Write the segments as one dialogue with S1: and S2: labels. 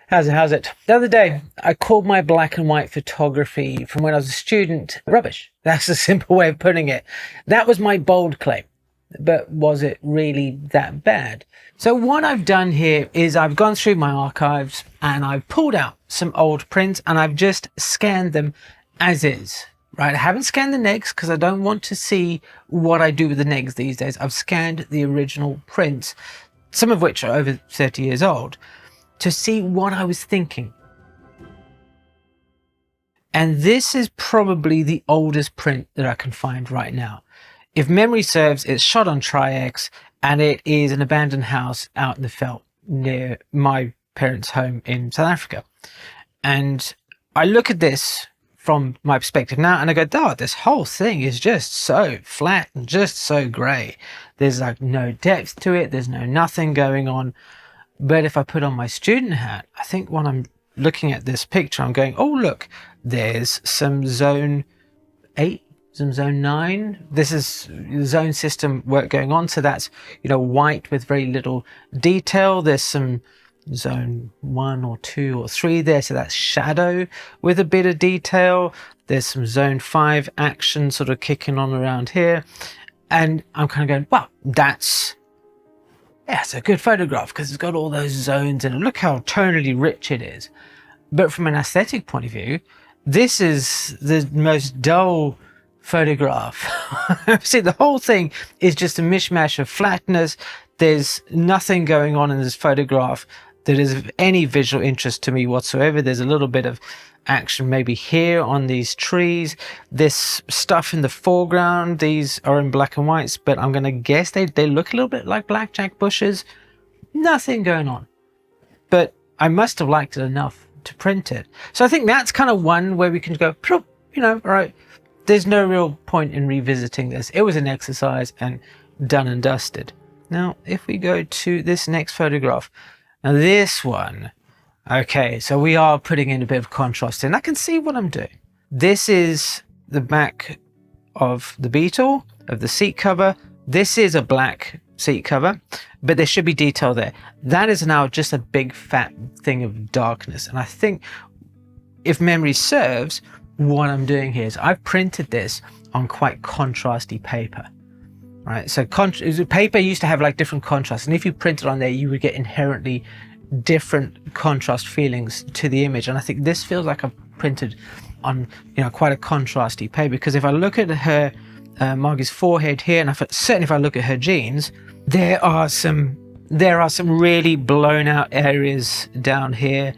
S1: How's it? The other day, I called my black and white photography from when I was a student rubbish. That's a simple way of putting it. That was my bold claim. But was it really that bad? So what I've done here is I've gone through my archives and I've pulled out some old prints and I've just scanned them as is. Right, I haven't scanned the negs because I don't want to see what I do with the negs these days. I've scanned the original prints, some of which are over 30 years old, to see what I was thinking. And this is probably the oldest print that I can find right now. If memory serves, it's shot on Tri-X and it is an abandoned house out in the veldt near my parents' home in South Africa. And I look at this from my perspective now and I go, oh, this whole thing is just so flat and just so grey. There's like no depth to it. There's no nothing going on. But if I put on my student hat, I think when I'm looking at this picture, I'm going, oh, look, there's some zone 8, some zone 9. This is zone system work going on. So that's, you know, white with very little detail. There's some zone 1 or 2 or 3 there. So that's shadow with a bit of detail. There's some zone 5 action sort of kicking on around here. And I'm kind of going, wow, yeah, it's a good photograph because it's got all those zones and look how tonally rich it is. But from an aesthetic point of view, this is the most dull photograph. See, the whole thing is just a mishmash of flatness. There's nothing going on in this photograph that is of any visual interest to me whatsoever. There's a little bit of action maybe here on these trees. This stuff in the foreground, these are in black and whites, but I'm going to guess they look a little bit like blackjack bushes. Nothing going on. But I must have liked it enough to print it. So I think that's kind of one where we can go, you know, all right, there's no real point in revisiting this. It was an exercise and done and dusted. Now, if we go to this next photograph, now this one, okay, so we are putting in a bit of contrast and I can see what I'm doing. This is the back of the Beetle, of the seat cover. This is a black seat cover, but there should be detail there. That is now just a big fat thing of darkness. And I think if memory serves, what I'm doing here is I've printed this on quite contrasty paper. Right, so paper used to have like different contrasts, and if you printed on there, you would get inherently different contrast feelings to the image. And I think this feels like I've printed on, you know, quite a contrasty paper. Because if I look at her, Margie's forehead here, and certainly if I look at her jeans, there are some really blown out areas down here.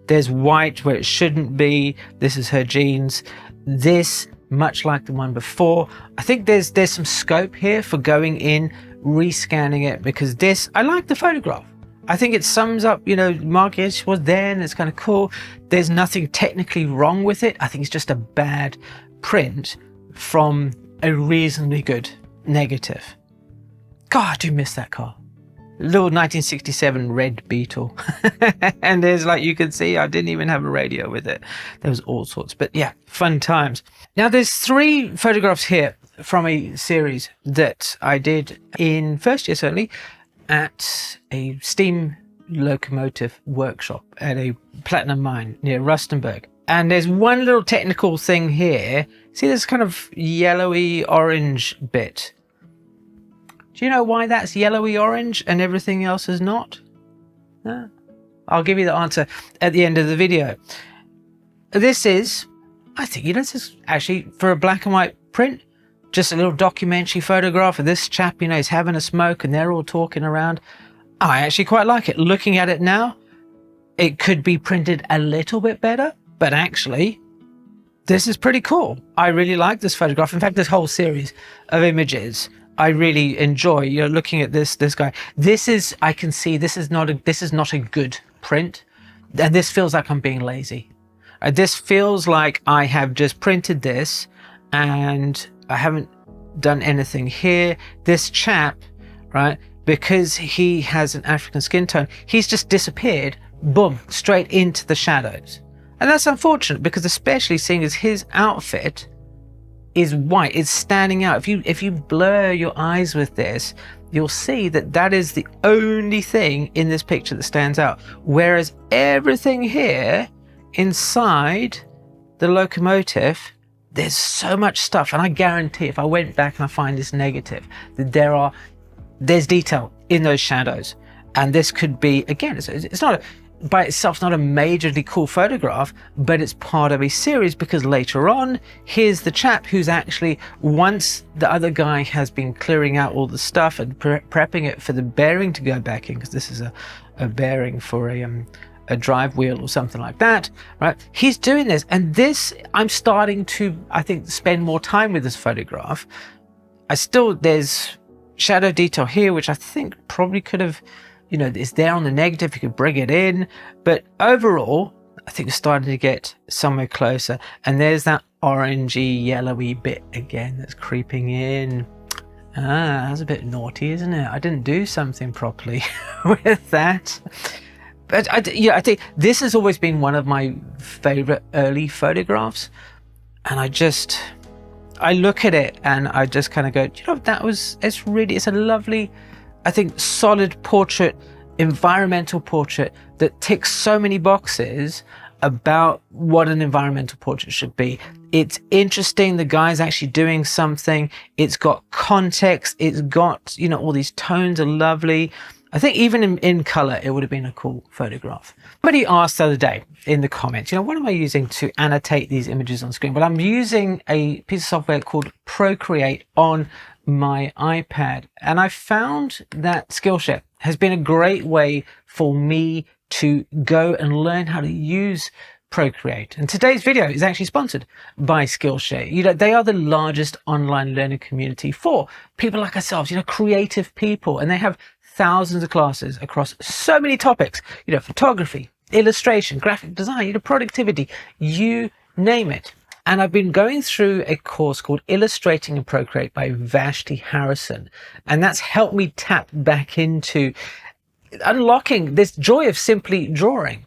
S1: There's white where it shouldn't be. This is her jeans. This, much like the one before, I think there's some scope here for going in, rescanning it, because this, I like the photograph. I think it sums up, you know, Margie was there and it's kind of cool. There's nothing technically wrong with it. I think it's just a bad print from a reasonably good negative. God, I do miss that car. Little 1967 red Beetle. And there's, like you can see, I didn't even have a radio with it. There was all sorts, but yeah, fun times. Now there's 3 photographs here from a series that I did in first year, certainly, at a steam locomotive workshop at a platinum mine near Rustenburg. And there's one little technical thing here. See this kind of yellowy orange bit? Do you know why that's yellowy orange and everything else is not? I'll give you the answer at the end of the video. This is, I think, you know, this is actually for a black and white print, just a little documentary photograph of this chap, you know, he's having a smoke and they're all talking around. I actually quite like it. Looking at it now, it could be printed a little bit better, but actually, this is pretty cool. I really like this photograph. In fact, this whole series of images, I really enjoy. You're looking at this guy. This is, I can see this is not a good print. And this feels like I'm being lazy. This feels like I have just printed this and I haven't done anything here. This chap, right, because he has an African skin tone, he's just disappeared, boom, straight into the shadows. And that's unfortunate because, especially seeing as his outfit is white, it's standing out. If you blur your eyes with this, you'll see that that is the only thing in this picture that stands out. Whereas everything here inside the locomotive, there's so much stuff. And I guarantee if I went back and I find this negative, that there's detail in those shadows. And this could be, again, it's not by itself not a majorly cool photograph, but it's part of a series, because later on, here's the chap who's actually, once the other guy has been clearing out all the stuff and prepping it for the bearing to go back in, because this is a bearing for a drive wheel or something like that, right? He's doing this, and this, I'm starting to, I think, spend more time with this photograph. There's shadow detail here, which I think probably could have, it's there on the negative, you could bring it in, but overall, I think we're starting to get somewhere closer. And there's that orangey, yellowy bit again that's creeping in. That's a bit naughty, isn't it? I didn't do something properly with that. But I think this has always been one of my favorite early photographs. And I look at it and I just kind of go, it's a lovely, I think, solid portrait, environmental portrait that ticks so many boxes about what an environmental portrait should be. It's interesting. The guy's actually doing something. It's got context. It's got, all these tones are lovely. I think even in color, it would have been a cool photograph. Somebody asked the other day in the comments, what am I using to annotate these images on screen? Well, I'm using a piece of software called Procreate on my iPad. And I found that Skillshare has been a great way for me to go and learn how to use Procreate. And today's video is actually sponsored by Skillshare. They are the largest online learning community for people like ourselves, creative people. And they have thousands of classes across so many topics, photography, illustration, graphic design, productivity, you name it. And I've been going through a course called Illustrating in Procreate by Vashti Harrison. And that's helped me tap back into unlocking this joy of simply drawing.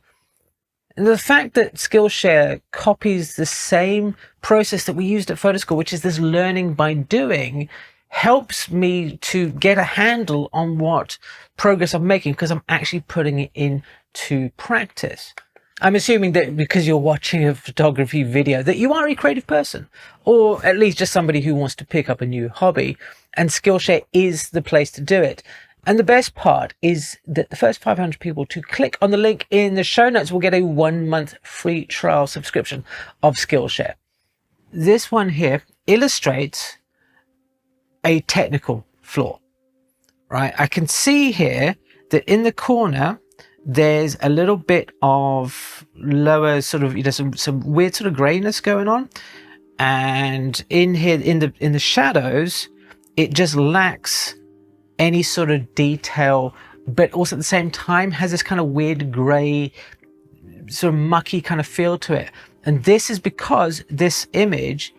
S1: And the fact that Skillshare copies the same process that we used at photo school, which is this learning by doing, helps me to get a handle on what progress I'm making, because I'm actually putting it into practice. I'm assuming that because you're watching a photography video that you are a creative person, or at least just somebody who wants to pick up a new hobby, and Skillshare is the place to do it. And the best part is that the first 500 people to click on the link in the show notes will get a 1-month free trial subscription of Skillshare. This one here illustrates a technical flaw, right? I can see here that in the corner, there's a little bit of lower sort of, some weird sort of grayness going on. And in here, in the shadows, it just lacks any sort of detail, but also at the same time has this kind of weird gray, sort of mucky kind of feel to it. And this is because this image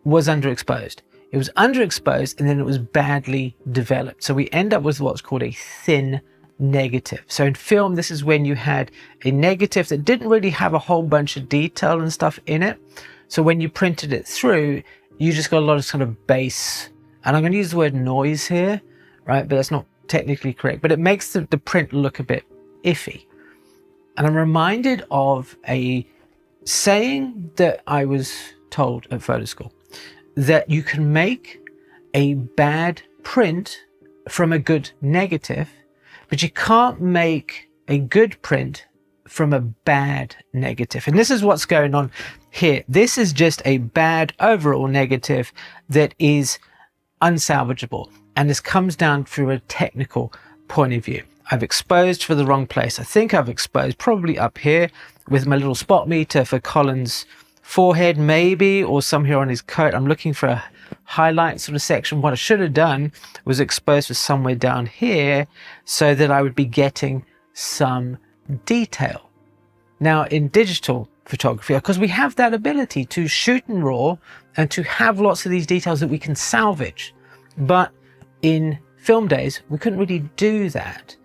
S1: was underexposed. It was underexposed and then it was badly developed. So we end up with what's called a thin negative. So in film, this is when you had a negative that didn't really have a whole bunch of detail and stuff in it. So when you printed it through, you just got a lot of sort of base, and I'm going to use the word noise here, right? But that's not technically correct, but it makes the print look a bit iffy. And I'm reminded of a saying that I was told at photo school, that you can make a bad print from a good negative, but you can't make a good print from a bad negative. And this is what's going on here. This is just a bad overall negative that is unsalvageable. And this comes down through a technical point of view. I've exposed for the wrong place. I think I've exposed probably up here with my little spot meter for Colin's forehead, maybe, or somewhere on his coat. I'm looking for a highlight sort of section. What I should have done was expose for somewhere down here so that I would be getting some detail. Now in digital photography, because we have that ability to shoot in RAW and to have lots of these details that we can salvage, but in film days we couldn't really do that.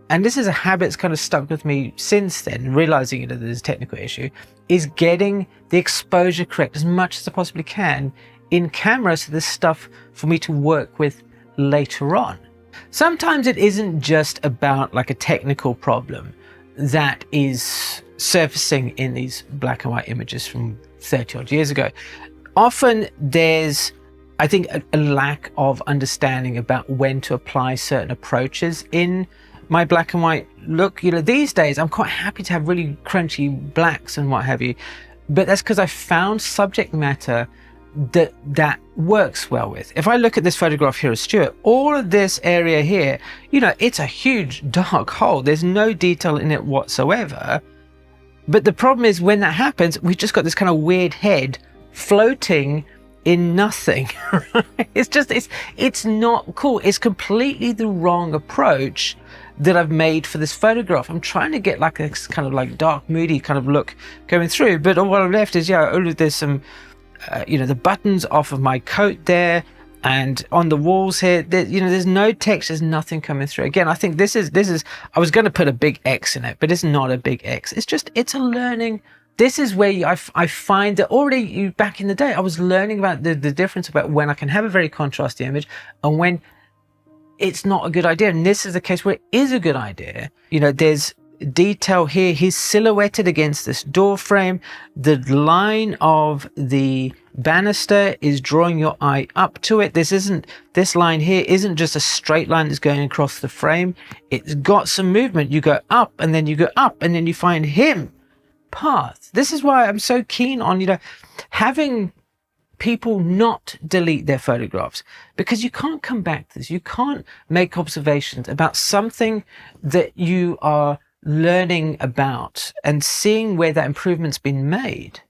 S1: And this is a habit that's kind of stuck with me since then, realizing that there's a technical issue, is getting the exposure correct as much as I possibly can in camera, so there's stuff for me to work with later on. Sometimes it isn't just about like a technical problem that is surfacing in these black and white images from 30 odd years ago. Often there's, I think, a lack of understanding about when to apply certain approaches in my black and white look. You know, these days I'm quite happy to have really crunchy blacks and what have you, but that's because I found subject matter that works well with. If I look at this photograph here of Stuart, all of this area here, you know, it's a huge dark hole. There's no detail in it whatsoever. But the problem is when that happens, we've just got this kind of weird head floating in nothing. Right? It's not cool. It's completely the wrong approach that I've made for this photograph. I'm trying to get like a kind of like dark, moody kind of look going through, but all I've left is, yeah, there's some you know, the buttons off of my coat there, and on the walls here, you know, there's no text, there's nothing coming through. Again, I think this is, I was going to put a big X in it, but it's not a big X. It's a learning. This is where I find that already back in the day, I was learning about the difference about when I can have a very contrasty image and when it's not a good idea. And this is the case where it is a good idea. You know, there's detail here. He's silhouetted against this door frame. The line of the banister is drawing your eye up to it. This line here isn't just a straight line that's going across the frame. It's got some movement. You go up and then you go up and then you find him path. This is why I'm so keen on, you know, having people not delete their photographs, because you can't come back to this. You can't make observations about something that you are learning about and seeing where that improvement's been made.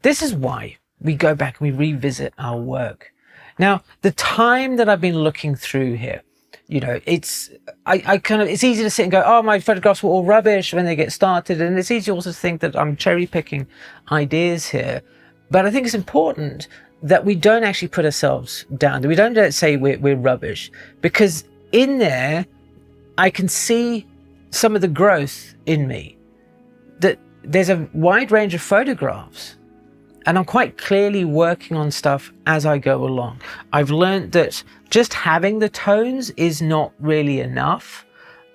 S1: This is why we go back and we revisit our work. Now, the time that I've been looking through here, you know, it's easy to sit and go, oh, my photographs were all rubbish when they get started, and it's easy also to think that I'm cherry picking ideas here. But I think it's important that we don't actually put ourselves down, that we don't say we're rubbish, because in there I can see some of the growth in me, that there's a wide range of photographs and I'm quite clearly working on stuff as I go along. I've learned that just having the tones is not really enough,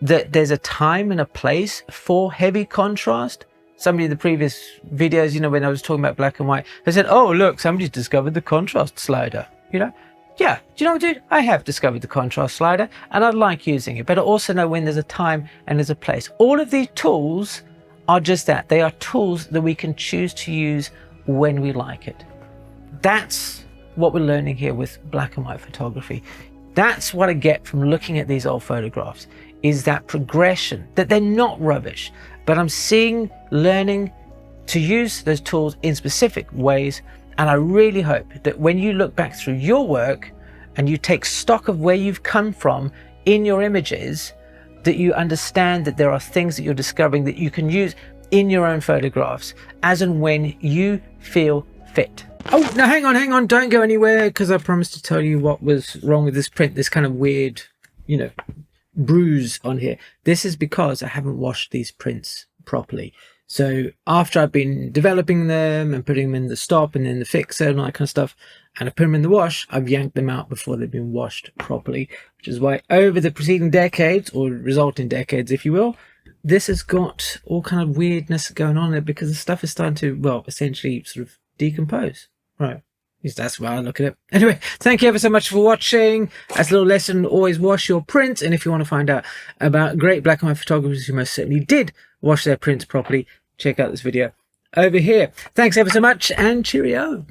S1: that there's a time and a place for heavy contrast. Somebody in the previous videos, you know, when I was talking about black and white, they said, oh, look, somebody's discovered the contrast slider, you know. Yeah, do you know what, dude? I have discovered the contrast slider and I like using it, but I also know when there's a time and there's a place. All of these tools are just that. They are tools that we can choose to use when we like it. That's what we're learning here with black and white photography. That's what I get from looking at these old photographs, is that progression, that they're not rubbish, but I'm learning to use those tools in specific ways. And I really hope that when you look back through your work and you take stock of where you've come from in your images, that you understand that there are things that you're discovering that you can use in your own photographs as and when you feel fit. Oh, now hang on, don't go anywhere, because I promised to tell you what was wrong with this print, this kind of weird, you know, bruise on here. This is because I haven't washed these prints properly. So after I've been developing them and putting them in the stop and then the fixer and all that kind of stuff, and I put them in the wash, I've yanked them out before they've been washed properly, which is why over the preceding decades, or resulting decades, if you will, this has got all kind of weirdness going on there, because the stuff is starting to, well, essentially sort of decompose. Right. At least that's why I look at it. Anyway, thank you ever so much for watching. As a little lesson, always wash your prints. And if you want to find out about great black and white photographers who most certainly did wash their prints properly, check out this video over here. Thanks ever so much, and cheerio.